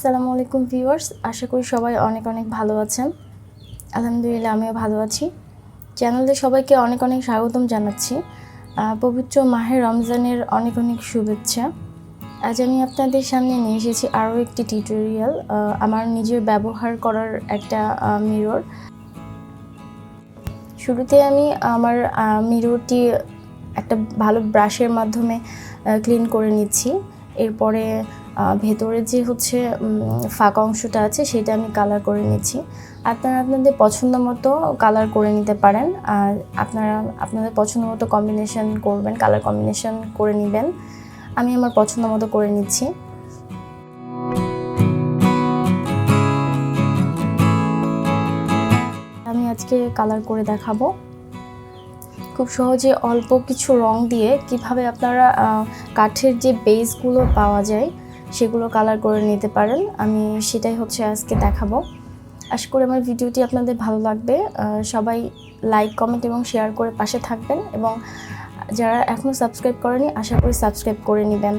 আসসালামু আলাইকুম ভিউয়ার্স, আশা করি সবাই অনেক অনেক ভালো আছেন। আলহামদুলিল্লাহ আমিও ভালো আছি। চ্যানেলে সবাইকে অনেক অনেক স্বাগতম জানাচ্ছি। পবিত্র মাহে রমজানের অনেক অনেক শুভেচ্ছা। আজ আমি আপনাদের সামনে নিয়ে এসেছি আরও একটি টিউটোরিয়াল, আমার নিজের ব্যবহার করার একটা মিরর। শুরুতে আমি আমার মিররটি একটা ভালো ব্রাশের মাধ্যমে ক্লিন করে নিচ্ছি। এরপরে ভেতরে যে ফাঁকা অংশটা আছে সেটা আমি কালার করে নিচ্ছি। আপনারা আপনাদের পছন্দ মতো কালার করে নিতে পারেন। আর আপনারা আপনাদের পছন্দ মতো কম্বিনেশন করবেন, কালার কম্বিনেশন করে নেবেন। আমি আমার পছন্দ মতো করে নিচ্ছি। আমি আজকে কালার করে দেখাবো। খুব সহজে অল্প কিছু রং দিয়ে কিভাবে আপনারা কাঠের যে বেসগুলো পাওয়া যায় সেগুলো কালার করে নিতে পারেন, আমি সেটাই আজকে দেখাবো। আশা করি আমার ভিডিওটি আপনাদের ভালো লাগবে। সবাই লাইক, কমেন্ট এবং শেয়ার করে পাশে থাকবেন, এবং যারা এখনও সাবস্ক্রাইব করেনি আশা করি সাবস্ক্রাইব করে নেবেন।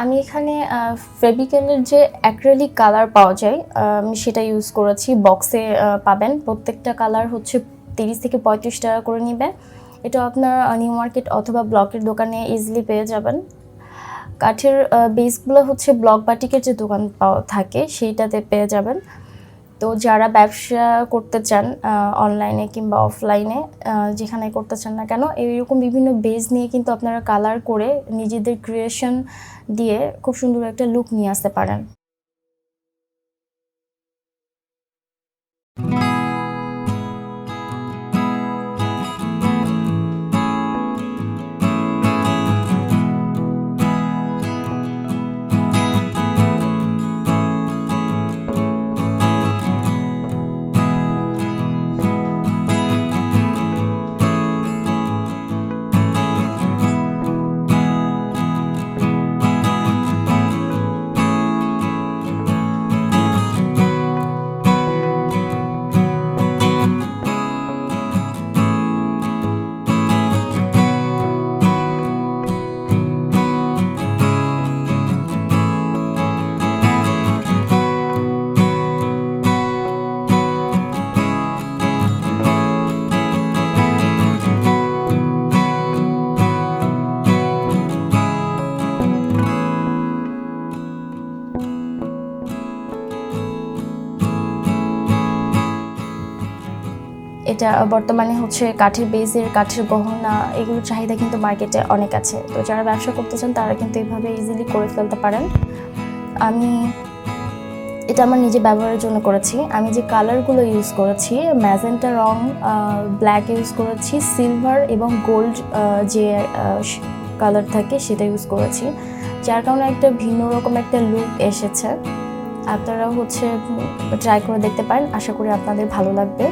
আমি এখানে ফেবিক্যালের যে অ্যাক্রিলিক কালার পাওয়া যায় আমি সেটা ইউজ করেছি। বক্সে পাবেন, প্রত্যেকটা কালার 30 থেকে 35 টাকা করে নেবে। এটা আপনার নিউ মার্কেট অথবা ব্লকের দোকানে ইজিলি পেয়ে যাবেন। কাঠের বেসগুলো ব্লক বাটিকের যে দোকান থাকে সেইটাতে পেয়ে যাবেন। তো যারা ব্যবসা করতে চান অনলাইনে কিংবা অফলাইনে, যেখানে করতে চান না কেন, এইরকম বিভিন্ন বেস নিয়ে কিন্তু আপনারা কালার করে নিজেদের ক্রিয়েশন দিয়ে খুব সুন্দর একটা লুক নিয়ে আসতে পারেন। এটা বর্তমানে হচ্ছে কাঠের বেজের, কাঠের গহনা, এগুলোর চাহিদা কিন্তু মার্কেটে অনেক আছে। তো যারা ব্যবসা করতে চান তারা কিন্তু এইভাবে ইজিলি করে ফেলতে পারেন। এটা আমার নিজে ব্যবহারের জন্য করেছি। আমি যে কালারগুলো ইউজ করেছি, ম্যাজেন্টা রং, ব্ল্যাক ইউজ করেছি, সিলভার এবং গোল্ড যে কালার থাকে সেটা ইউজ করেছি, যার কারণে একটা ভিন্ন রকম একটা লুক এসেছে। আপনারা হচ্ছে ট্রাই করে দেখতে পারেন, আশা করি আপনাদের ভালো লাগবে।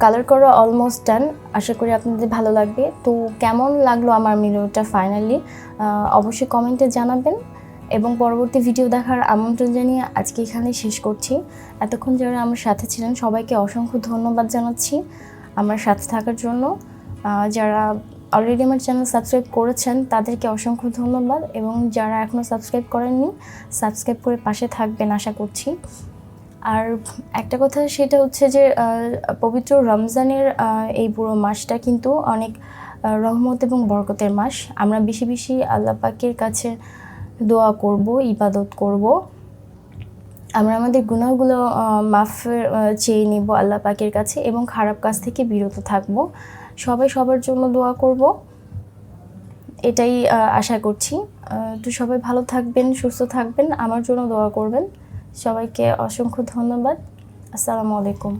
কালার করা অলমোস্ট ডান। আশা করি আপনাদের ভালো লাগবে। তো কেমন লাগলো আমার ভিডিওটা ফাইনালি অবশ্যই কমেন্টে জানাবেন এবং পরবর্তী ভিডিও দেখার আমন্ত্রণ জানিয়ে আজকে এখানেই শেষ করছি। এতক্ষণ যারা আমার সাথে ছিলেন সবাইকে অসংখ্য ধন্যবাদ জানাচ্ছি আমার সাথে থাকার জন্য। যারা অলরেডি আমার চ্যানেল সাবস্ক্রাইব করেছেন তাদেরকে অসংখ্য ধন্যবাদ, এবং যারা এখনও সাবস্ক্রাইব করেননি সাবস্ক্রাইব করে পাশে থাকবেন আশা করছি। আর একটা কথা সেটা হচ্ছে যে পবিত্র রমজানের এই পুরো মাসটা কিন্তু অনেক রহমত এবং বরকতের মাস। আমরা বেশি বেশি আল্লাহ পাকের কাছে দোয়া করব, ইবাদত করব, আমরা আমাদের গুনাহগুলো মাফ চেয়ে নিব আল্লাহ পাকের কাছে এবং খারাপ কাজ থেকে বিরত থাকব। সবাই সবার জন্য দোয়া করব, এটাই আশা করছি। তো সবাই ভালো থাকবেন, সুস্থ থাকবেন, আমার জন্য দোয়া করবেন। সবাইকে অসংখ্য ধন্যবাদ। আসসালামু আলাইকুম।